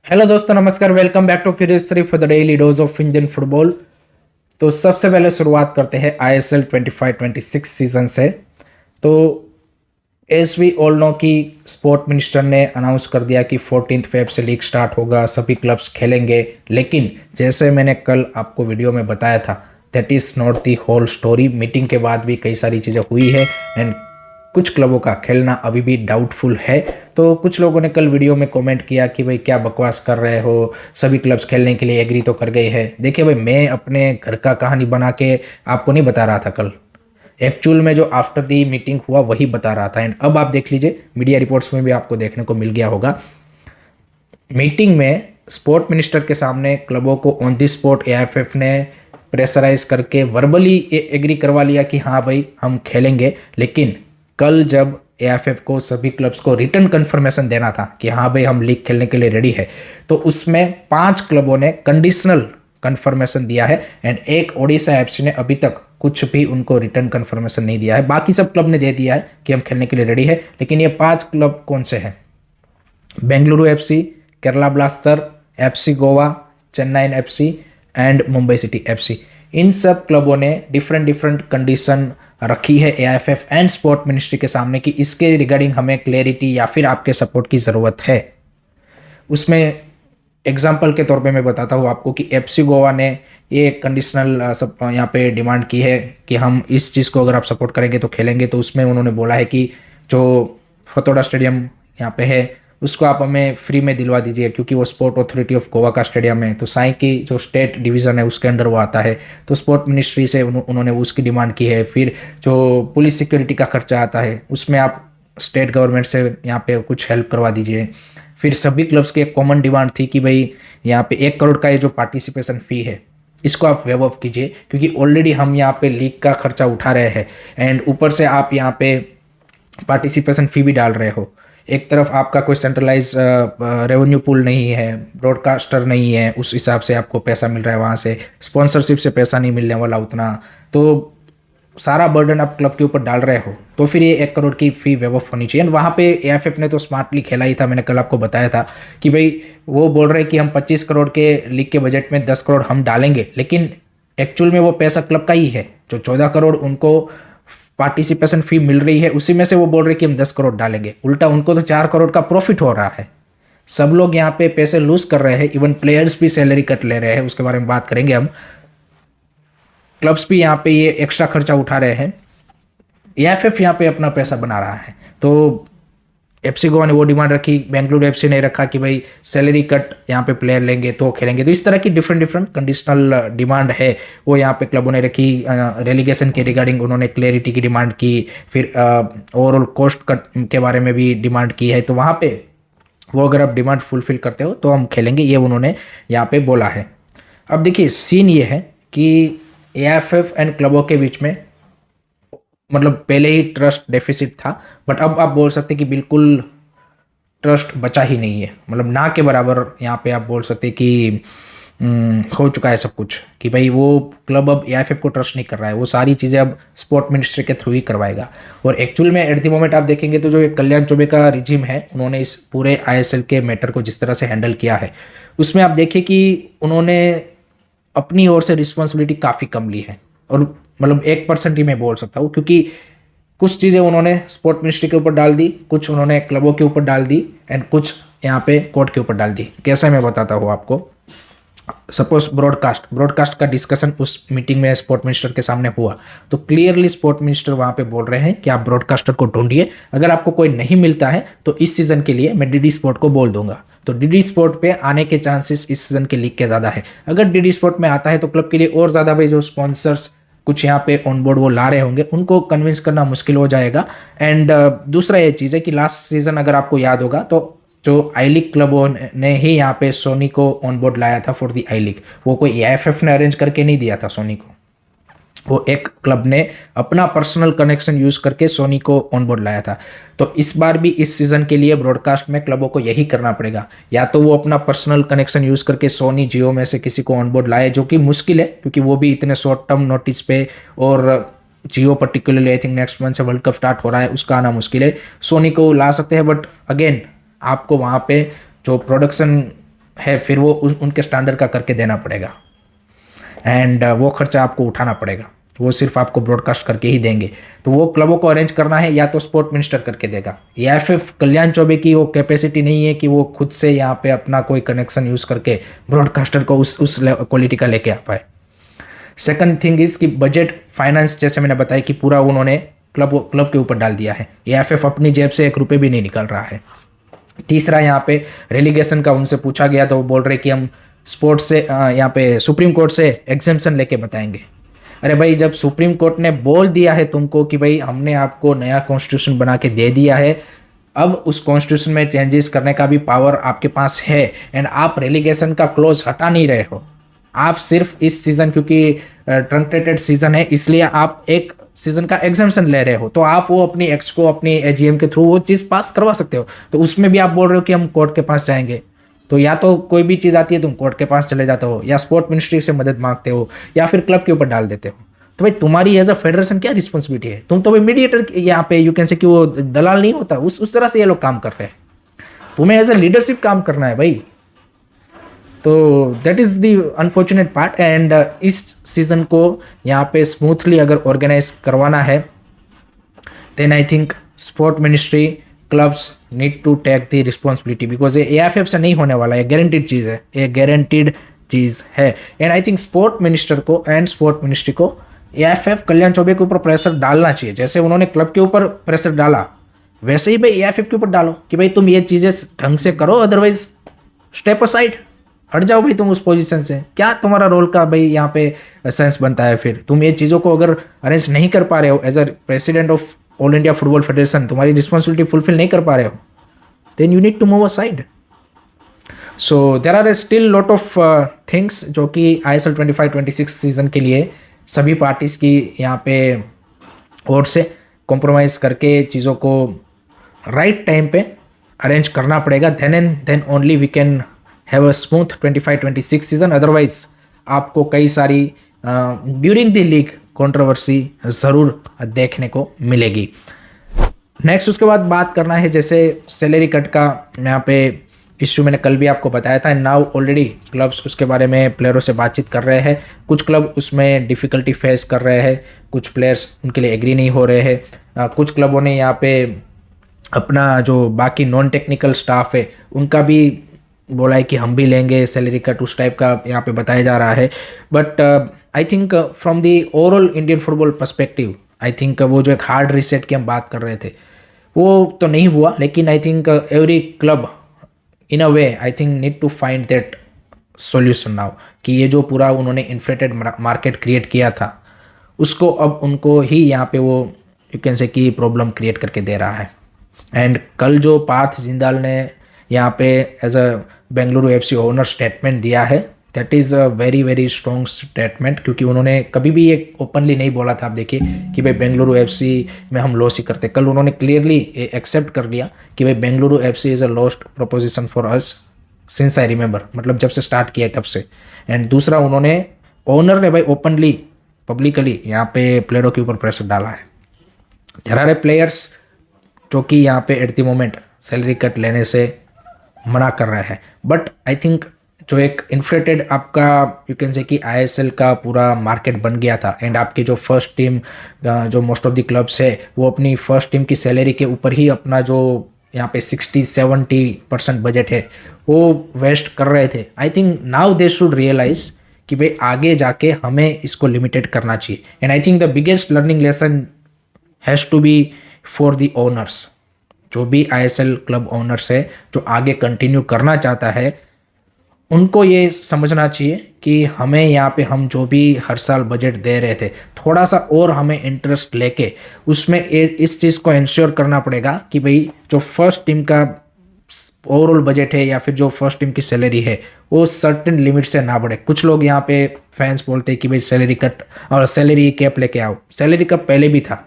Hello दोस्तों, नमस्कार। Welcome back to curious for the daily dose of Indian football. तो सबसे पहले शुरुआत करते हैं आईएसएल 25-26 सीजन से। तो एस वी ऑल नो कि स्पोर्ट मिनिस्टर ने अनाउंस कर दिया कि 14 फेब से लीग स्टार्ट होगा, सभी क्लब्स खेलेंगे। लेकिन जैसे मैंने कल आपको वीडियो में बताया था, that is not the whole story. Meeting के बाद भी कई सारी चीज़ें हुई है एंड कुछ क्लबों का खेलना अभी भी डाउटफुल है। तो कुछ लोगों ने कल वीडियो में कमेंट किया कि भाई क्या बकवास कर रहे हो, सभी क्लब्स खेलने के लिए एग्री तो कर गए हैं। देखिए भाई, मैं अपने घर का कहानी बना के आपको नहीं बता रहा था कल। एक्चुअल में जो आफ्टर दी मीटिंग हुआ वही बता रहा था। एंड अब आप देख लीजिए, मीडिया रिपोर्ट्स में भी आपको देखने को मिल गया होगा। मीटिंग में स्पोर्ट मिनिस्टर के सामने क्लबों को ऑन दी स्पॉट एआईएफएफ ने प्रेशराइज करके वर्बली एग्री करवा लिया कि हाँ भाई हम खेलेंगे। लेकिन कल जब एआईएफएफ को सभी क्लब्स को रिटर्न कंफर्मेशन देना था कि हाँ भाई हम लीग खेलने के लिए रेडी है, तो उसमें 5 क्लबों ने कंडीशनल कंफर्मेशन दिया है एंड एक ओडिशा एफसी ने अभी तक कुछ भी उनको रिटर्न कंफर्मेशन नहीं दिया है। बाकी सब क्लब ने दे दिया है कि हम खेलने के लिए रेडी है। लेकिन ये 5 क्लब कौन से हैं? Bengaluru FC, Kerala blaster, FC Goa, Chennai FC and Mumbai city FC. इन सब क्लबों ने डिफरेंट डिफरेंट कंडीशन रखी है एआईएफएफ एंड स्पोर्ट मिनिस्ट्री के सामने कि इसके रिगार्डिंग हमें क्लैरिटी या फिर आपके सपोर्ट की ज़रूरत है। उसमें एग्जाम्पल के तौर पे मैं बताता हूँ आपको कि एफसी गोवा ने ये कंडीशनल सब यहाँ पे डिमांड की है कि हम इस चीज़ को अगर आप सपोर्ट करेंगे तो खेलेंगे। तो उसमें उन्होंने बोला है कि जो फतोड़ा स्टेडियम यहाँ पे है उसको आप हमें फ्री में दिलवा दीजिए, क्योंकि वो स्पोर्ट अथॉरिटी ऑफ गोवा का स्टेडियम है। तो साई की जो स्टेट डिवीज़न है उसके अंडर वो आता है। तो स्पोर्ट मिनिस्ट्री से उन्होंने उसकी डिमांड की है। फिर जो पुलिस सिक्योरिटी का खर्चा आता है उसमें आप स्टेट गवर्नमेंट से यहाँ पे कुछ हेल्प करवा दीजिए। फिर सभी क्लब्स की एक कॉमन डिमांड थी कि भाई यहाँ पे 1 करोड़ का ये जो पार्टिसिपेशन फ़ी है इसको आप वेव ऑफ कीजिए, क्योंकि ऑलरेडी हम यहाँ पे लीग का खर्चा उठा रहे हैं एंड ऊपर से आप यहाँ पे पार्टिसिपेशन फ़ी भी डाल रहे हो। एक तरफ आपका कोई सेंट्रलाइज रेवेन्यू पूल नहीं है, ब्रॉडकास्टर नहीं है, उस हिसाब से आपको पैसा मिल रहा है, वहाँ से स्पॉन्सरशिप से पैसा नहीं मिलने वाला उतना। तो सारा बर्डन आप क्लब के ऊपर डाल रहे हो, तो फिर ये 1 करोड़ की फ़ी वेव ऑफ होनी चाहिए। एंड वहाँ पे एआईएफएफ ने तो स्मार्टली खेला ही था। मैंने कल आपको बताया था कि भाई वो बोल रहे हैं कि हम 25 करोड़ के लीग के बजट में 10 करोड़ हम डालेंगे, लेकिन एक्चुअल में वो पैसा क्लब का ही है। जो 14 करोड़ उनको पार्टिसिपेशन फ़ी मिल रही है उसी में से वो बोल रहे कि हम 10 करोड़ डालेंगे। उल्टा उनको तो 4 करोड़ का प्रॉफिट हो रहा है। सब लोग यहाँ पे पैसे लूज कर रहे हैं, इवन प्लेयर्स भी सैलरी कट ले रहे हैं, उसके बारे में बात करेंगे हम। क्लब्स भी यहाँ पे ये एक्स्ट्रा खर्चा उठा रहे हैं, एआईएफएफ यहाँ पे अपना पैसा बना रहा है। तो एफसी गोवा ने वो डिमांड रखी, बेंगलुरु एफसी ने रखा कि भाई सैलरी कट यहाँ पे प्लेयर लेंगे तो खेलेंगे। तो इस तरह की डिफरेंट डिफरेंट कंडीशनल डिमांड है वो यहाँ पे क्लबों ने रखी। रेलीगेशन के रिगार्डिंग उन्होंने क्लैरिटी की डिमांड की। फिर ओवरऑल कॉस्ट कट के बारे में भी डिमांड की है। तो वहाँ पे वो अगर आप डिमांड फुलफिल करते हो तो हम खेलेंगे, ये उन्होंने यहाँ पे बोला है। अब देखिए, सीन ये है कि एआईएफएफ एंड क्लबों के बीच में मतलब पहले ही ट्रस्ट डेफिसिट था, बट अब आप बोल सकते कि बिल्कुल ट्रस्ट बचा ही नहीं है। मतलब ना के बराबर यहाँ पे आप बोल सकते कि हो चुका है सब कुछ, कि भाई वो क्लब अब एआईएफएफ को ट्रस्ट नहीं कर रहा है। वो सारी चीज़ें अब स्पोर्ट मिनिस्ट्री के थ्रू ही करवाएगा। और एक्चुअल में एट द मोमेंट आप देखेंगे तो जो ये कल्याण चौबे का रिजिम है, उन्होंने इस पूरे आईएसएल के मैटर को जिस तरह से हैंडल किया है उसमें आप देखिए कि उन्होंने अपनी ओर से रिस्पॉन्सिबिलिटी काफ़ी कम ली है। और मतलब 1% ही मैं बोल सकता हूँ, क्योंकि कुछ चीज़ें उन्होंने स्पोर्ट मिनिस्ट्री के ऊपर डाल दी, कुछ उन्होंने क्लबों के ऊपर डाल दी एंड कुछ यहाँ पे कोर्ट के ऊपर डाल दी। कैसे मैं बताता हूँ आपको। सपोज ब्रॉडकास्ट का डिस्कशन उस मीटिंग में स्पोर्ट मिनिस्टर के सामने हुआ, तो क्लियरली स्पोर्ट मिनिस्टर वहाँ पे बोल रहे हैं कि आप ब्रॉडकास्टर को ढूंढिए, अगर आपको कोई नहीं मिलता है तो इस सीज़न के लिए मैं डीडी स्पोर्ट को बोल दूंगा। तो डीडी स्पोर्ट पे आने के चांसेस इस सीज़न के लीग के ज़्यादा है। अगर डीडी स्पोर्ट में आता है तो क्लब के लिए और ज़्यादा भाई जो स्पॉन्सर्स कुछ यहाँ पे ऑन बोर्ड वो ला रहे होंगे उनको कन्विंस करना मुश्किल हो जाएगा। एंड दूसरा ये चीज़ है कि लास्ट सीज़न अगर आपको याद होगा तो जो आई लीग क्लबों ने ही यहाँ पे सोनी को ऑन बोर्ड लाया था फॉर दी आई लीग। वो कोई एआईएफएफ ने अरेंज करके नहीं दिया था सोनी को, वो एक क्लब ने अपना पर्सनल कनेक्शन यूज करके सोनी को ऑन बोर्ड लाया था। तो इस बार भी इस सीजन के लिए ब्रॉडकास्ट में क्लबों को यही करना पड़ेगा, या तो वो अपना पर्सनल कनेक्शन यूज करके सोनी जियो में से किसी को ऑन बोर्ड लाए, जो कि मुश्किल है क्योंकि वो भी इतने शॉर्ट टर्म नोटिस पे, और Jio particularly I think next month से वर्ल्ड कप स्टार्ट हो रहा है, उसका आना मुश्किल है। सोनी को ला सकते हैं, बट अगेन आपको वहाँ पे जो प्रोडक्शन है फिर वो उनके स्टैंडर्ड का करके देना पड़ेगा, एंड वो खर्चा आपको उठाना पड़ेगा। वो सिर्फ आपको ब्रॉडकास्ट करके ही देंगे। तो वो क्लबों को अरेंज करना है या तो स्पोर्ट मिनिस्टर करके देगा। या फिर कल्याण चौबे की वो कैपेसिटी नहीं है कि वो खुद से यहाँ पे अपना कोई कनेक्शन यूज़ करके ब्रॉडकास्टर को उस क्वालिटी का लेके आ पाए। सेकंड थिंग इज कि बजट फाइनेंस, जैसे मैंने बताया कि पूरा उन्होंने क्लब के ऊपर डाल दिया है। एएफएफ अपनी जेब से 1 रुपये भी नहीं निकल रहा है। तीसरा, यहाँ पे रेलीगेशन का उनसे पूछा गया तो वो बोल रहे कि हम स्पोर्ट्स से यहाँ पे सुप्रीम कोर्ट से एग्जेम्पशन लेके बताएंगे। अरे भाई, जब सुप्रीम कोर्ट ने बोल दिया है तुमको कि भाई हमने आपको नया कॉन्स्टिट्यूशन बना के दे दिया है, अब उस कॉन्स्टिट्यूशन में चेंजेस करने का भी पावर आपके पास है, एंड आप रेलीगेशन का क्लोज हटा नहीं रहे हो। आप सिर्फ इस सीज़न, क्योंकि ट्रंकेटेड सीज़न है इसलिए आप एक सीज़न का एग्जाम्शन ले रहे हो, तो आप वो अपनी एक्स को अपनी एजीएम के थ्रू वो चीज़ पास करवा सकते हो। तो उसमें भी आप बोल रहे हो कि हम कोर्ट के पास जाएंगे। तो या तो कोई भी चीज़ आती है तुम कोर्ट के पास चले जाते हो, या स्पोर्ट मिनिस्ट्री से मदद मांगते हो, या फिर क्लब के ऊपर डाल देते हो। तो भाई तुम्हारी एज अ फेडरेशन क्या रिस्पॉन्सिबिलिटी है? तुम तो भाई मीडिएटर यहाँ पे, यू कैन से कि वो दलाल नहीं होता, उस तरह से ये लोग काम कर रहे हैं। तुम्हें एज अ लीडरशिप काम करना है भाई। तो that is the unfortunate part. And इस सीज़न को यहाँ पे स्मूथली अगर ऑर्गेनाइज करवाना है, then I think sport ministry, clubs need to take the responsibility, because ये एएफएफ से नहीं होने वाला है, गारंटीड चीज़ है, ये गारंटीड चीज़ है। And I think sport minister को एंड स्पोर्ट मिनिस्ट्री को एएफएफ कल्याण चौबे के ऊपर प्रेशर डालना चाहिए। जैसे उन्होंने क्लब के ऊपर प्रेशर डाला, वैसे ही भाई एएफएफ के ऊपर डालो कि भाई तुम ये चीज़ें ढंग से करो, अदरवाइज स्टेप असाइड, हट जाओ भाई तुम उस पोजीशन से। क्या तुम्हारा रोल का भाई यहाँ पे सेंस बनता है? फिर तुम ये चीज़ों को अगर अरेंज नहीं कर पा रहे हो as a president of All India Football Federation, तुम्हारी रिस्पॉन्सिबिलिटी फुलफिल नहीं कर पा रहे हो, then you need to move aside. So there are still lot of things जो कि ISL 25-26 सीजन के लिए सभी पार्टीज़ की यहाँ पे ओर से कॉम्प्रोमाइज़ करके चीज़ों को राइट टाइम पे अरेंज करना पड़ेगा। Then and then only we can have a smooth 25-26 season. Otherwise आपको कई सारी ड्यूरिंग द लीग कंट्रोवर्सी ज़रूर देखने को मिलेगी। नेक्स्ट उसके बाद बात करना है जैसे सैलरी कट का यहाँ पे इश्यू मैंने कल भी आपको बताया था। नाउ ऑलरेडी क्लब्स उसके बारे में प्लेयरों से बातचीत कर रहे हैं। कुछ क्लब उसमें डिफ़िकल्टी फेस कर रहे हैं, कुछ प्लेयर्स उनके लिए एग्री नहीं हो रहे हैं। कुछ क्लबों ने यहाँ पे अपना जो बाकी नॉन टेक्निकल स्टाफ है उनका भी बोला है कि हम भी लेंगे सैलरी कट, उस टाइप का यहाँ पे बताया जा रहा है। But I think from the overall Indian football perspective, I think वो जो एक हार्ड रीसेट की हम बात कर रहे थे वो तो नहीं हुआ, लेकिन I think every club in a way I think need to find that solution now, कि ये जो पूरा उन्होंने इन्फ्लेटेड मार्केट क्रिएट किया था उसको अब उनको ही यहाँ पे वो यू कैन से कि प्रॉब्लम क्रिएट करके दे रहा है। एंड कल जो पार्थ जिंदाल ने यहाँ पे as a Bengaluru FC owner statement दिया है, that is a very very strong statement, क्योंकि उन्होंने कभी भी ये ओपनली नहीं बोला था। आप देखिए कि भाई बेंगलुरु एफसी में हम लॉस ही करते, कल उन्होंने क्लियरली एक्सेप्ट कर लिया कि भाई Bengaluru FC is a lost proposition for us since I remember, मतलब जब से स्टार्ट किया है तब से। एंड दूसरा, उन्होंने ओनर ने भाई ओपनली पब्लिकली यहाँ पे प्लेयरों के ऊपर प्रेशर डाला है। देयर आर ए प्लेयर्स जो कि यहाँ पे eight the moment salary cut लेने से मना कर रहे हैं, बट आई थिंक जो एक इन्फ्लेटेड आपका यू कैन से कि ISL का पूरा मार्केट बन गया था, एंड आपकी जो फर्स्ट टीम जो मोस्ट ऑफ द क्लब्स है वो अपनी फर्स्ट टीम की सैलरी के ऊपर ही अपना जो यहाँ पे 60-70% बजट है वो वेस्ट कर रहे थे। I think now they should realise कि भाई आगे जाके हमें इसको लिमिटेड करना चाहिए। And I think the biggest learning lesson has to be for the owners, जो भी ISL क्लब ओनर्स है जो आगे कंटिन्यू करना चाहता है, उनको ये समझना चाहिए कि हमें यहाँ पे हम जो भी हर साल बजट दे रहे थे थोड़ा सा और हमें इंटरेस्ट लेके उसमें इस चीज़ को इंश्योर करना पड़ेगा कि भाई जो फर्स्ट टीम का ओवरऑल बजट है या फिर जो फर्स्ट टीम की सैलरी है वो सर्टेन लिमिट से ना बढ़े। कुछ लोग यहाँ पे फैंस बोलते हैं कि भाई सैलरी कट और सैलरी कैप लेके आओ। सैलरी कप पहले भी था,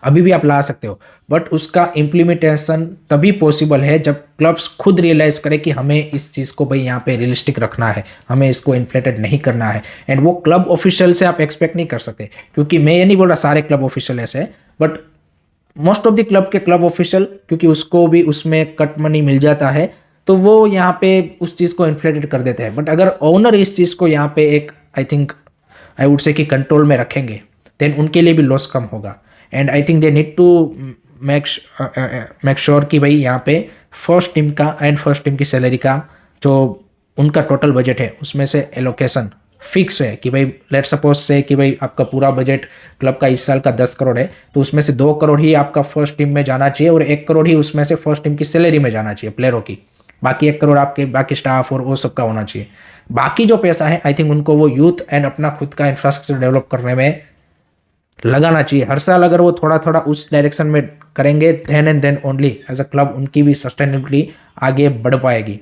अभी भी आप ला सकते हो, बट उसका इम्प्लीमेंटेशन तभी पॉसिबल है जब क्लब्स खुद रियलाइज़ करें कि हमें इस चीज़ को भाई यहाँ पे रियलिस्टिक रखना है, हमें इसको इन्फ्लेटेड नहीं करना है। एंड वो क्लब ऑफिशियल से आप एक्सपेक्ट नहीं कर सकते, क्योंकि मैं ये नहीं बोल रहा सारे क्लब ऑफिशियल ऐसे है, but most of the club के क्लब ऑफिशियल, क्योंकि उसको भी उसमें कट मनी मिल जाता है, तो वो यहाँ पे उस चीज़ को इन्फ्लेटेड कर देते हैं। बट अगर ओनर इस चीज़ को यहाँ पे एक आई वुड से कि कंट्रोल में रखेंगे, देन उनके लिए भी लॉस कम होगा। And I think they need to make sure कि भाई यहाँ पे फर्स्ट टीम की सैलरी का जो उनका टोटल बजट है उसमें से एलोकेशन फिक्स है कि भाई लेट सपोज से कि भाई आपका पूरा बजट क्लब का इस साल का 10 करोड़ है, तो उसमें से 2 करोड़ ही आपका फर्स्ट टीम में जाना चाहिए और 1 करोड़ ही उसमें से फर्स्ट टीम की सैलरी में जाना चाहिए प्लेयरों की। बाकी 1 करोड़ आपके बाकी स्टाफ और वो सबका होना चाहिए। बाकी जो पैसा है आई थिंक उनको वो यूथ एंड अपना खुद का इंफ्रास्ट्रक्चर डेवलप करने में लगाना चाहिए। हर साल अगर वो थोड़ा थोड़ा उस डायरेक्शन में करेंगे, then and then only as a club उनकी भी सस्टेनेबिलिटी आगे बढ़ पाएगी।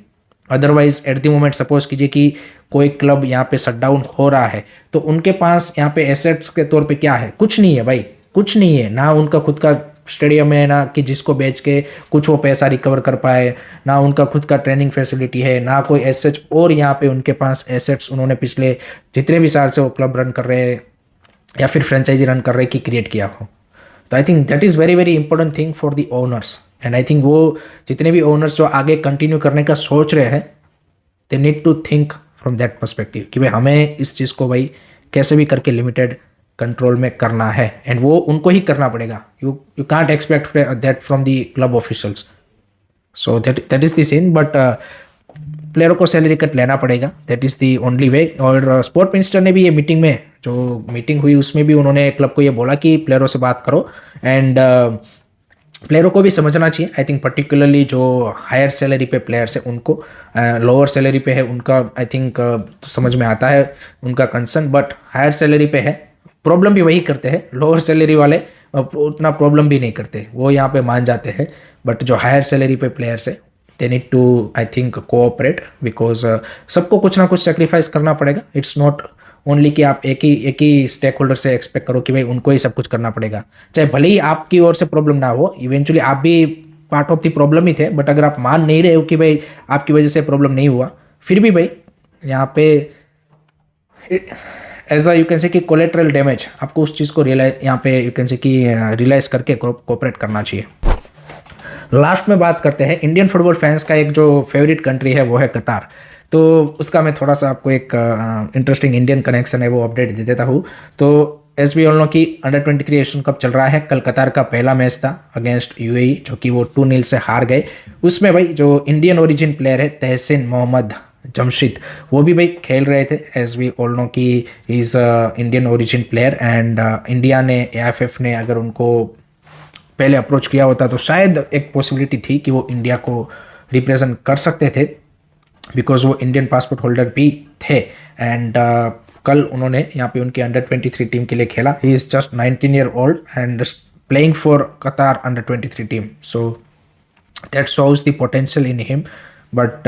Otherwise at the moment suppose कीजिए कि कोई क्लब यहाँ पे शट डाउन हो रहा है, तो उनके पास यहाँ पे एसेट्स के तौर पे क्या है? कुछ नहीं है भाई, कुछ नहीं है। ना उनका खुद का स्टेडियम है, ना कि जिसको बेच के कुछ वो पैसा रिकवर कर पाए, ना उनका खुद का ट्रेनिंग फैसिलिटी है, ना कोई एसेट्स। और यहाँ पे उनके पास एसेट्स उन्होंने पिछले जितने भी साल से वो क्लब रन कर रहे हैं या फिर फ्रेंचाइजी रन कर रहे कि क्रिएट किया हो। तो I think that is very very important thing for the owners. And I think वो जितने भी ओनर्स जो आगे कंटिन्यू करने का सोच रहे हैं, they need to think from that perspective कि भाई हमें इस चीज़ को भाई कैसे भी करके लिमिटेड कंट्रोल में करना है। एंड वो उनको ही करना पड़ेगा। You can't expect that from the club officials. So that is the scene. But प्लेयरों को सैलरी कट लेना पड़ेगा, that is the only way. और स्पोर्ट मिनिस्टर ने भी ये मीटिंग में जो मीटिंग हुई उसमें भी उन्होंने क्लब को ये बोला कि प्लेयरों से बात करो। एंड प्लेयरों को भी समझना चाहिए। आई थिंक पर्टिकुलरली जो हायर सैलरी पे प्लेयर्स है उनको, लोअर सैलरी पे है उनका आई थिंक तो समझ में आता है उनका कंसर्न। बट हायर सैलरी पे है प्रॉब्लम भी वही करते हैं, लोअर सैलरी वाले उतना प्रॉब्लम भी नहीं करते, वो यहाँ पे मान जाते हैं। बट जो हायर सैलरी पे प्लेयर्स है they need to I think cooperate, because सबको कुछ ना कुछ सेक्रीफाइस करना पड़ेगा। इट्स नॉट ओनली कि आप एक ही स्टेक होल्डर से एक्सपेक्ट करो कि भाई उनको ही सब कुछ करना पड़ेगा। चाहे भले ही आपकी ओर से प्रॉब्लम ना हो, इवेंचुअली आप भी पार्ट ऑफ द प्रॉब्लम ही थे। बट अगर आप मान नहीं रहे हो कि भाई आपकी वजह से प्रॉब्लम नहीं हुआ, फिर भी भाई यहाँ पे as a you can say कि कोलेटरल डैमेज आपको उस चीज़ को रियलाइज यहाँ पे यू कैन से कि रियलाइज करके कोऑपरेट करना चाहिए। लास्ट में बात करते हैं इंडियन फुटबॉल फैंस का एक जो फेवरेट कंट्री है वो है कतार। तो उसका मैं थोड़ा सा आपको एक इंटरेस्टिंग इंडियन कनेक्शन है वो अपडेट दे देता हूँ। तो एस वी ऑल नो कि अंडर-23 एशियन कप चल रहा है। कल कतार का पहला मैच था अगेंस्ट यूएई, जो कि वो 2-0 से हार गए। उसमें भाई जो इंडियन ओरिजिन प्लेयर है तहसीन मोहम्मद जमशिद, वो भी भाई खेल रहे थे। एज वी ऑल नो कि is Indian origin player. And India ने एएफएफ ने अगर उनको पहले अप्रोच किया होता तो शायद एक पॉसिबिलिटी थी कि वो इंडिया को रिप्रेजेंट कर सकते थे, बिकॉज वो इंडियन पासपोर्ट होल्डर भी थे। एंड कल उन्होंने यहाँ पे उनकी अंडर-23 टीम के लिए खेला। He is just 19 year old and playing for Qatar अंडर-23 team. So that shows the potential in him. But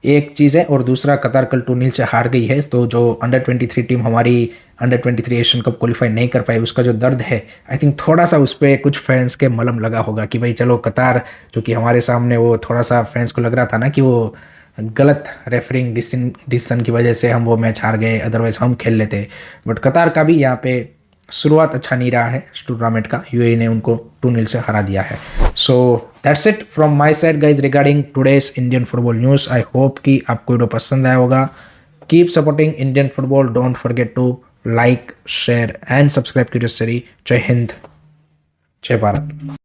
एक चीज़ है, और दूसरा कतार कल 2-0 से हार गई है। तो जो अंडर-23 टीम हमारी अंडर-23 एशियन कप क्वालिफाई नहीं कर पाई, उसका जो दर्द है आई थिंक थोड़ा सा उस पर कुछ फैंस के मलम लगा होगा कि भाई चलो कतार, जो कि हमारे सामने वो थोड़ा सा फैंस को लग रहा था ना कि वो गलत रेफरिंग डिसीजन की वजह से हम वो मैच हार गए, अदरवाइज हम खेल लेते। बट कतार का भी यहाँ पे शुरुआत अच्छा नहीं रहा है इस टूर्नामेंट का। यूएई ने उनको 2-0 से हरा दिया है। So that's it from my side guys regarding today's Indian football news. I hope कि आपको वीडियो पसंद आया होगा। Keep supporting Indian football, don't forget to like, share and subscribe curious series. जय हिंद, जय भारत।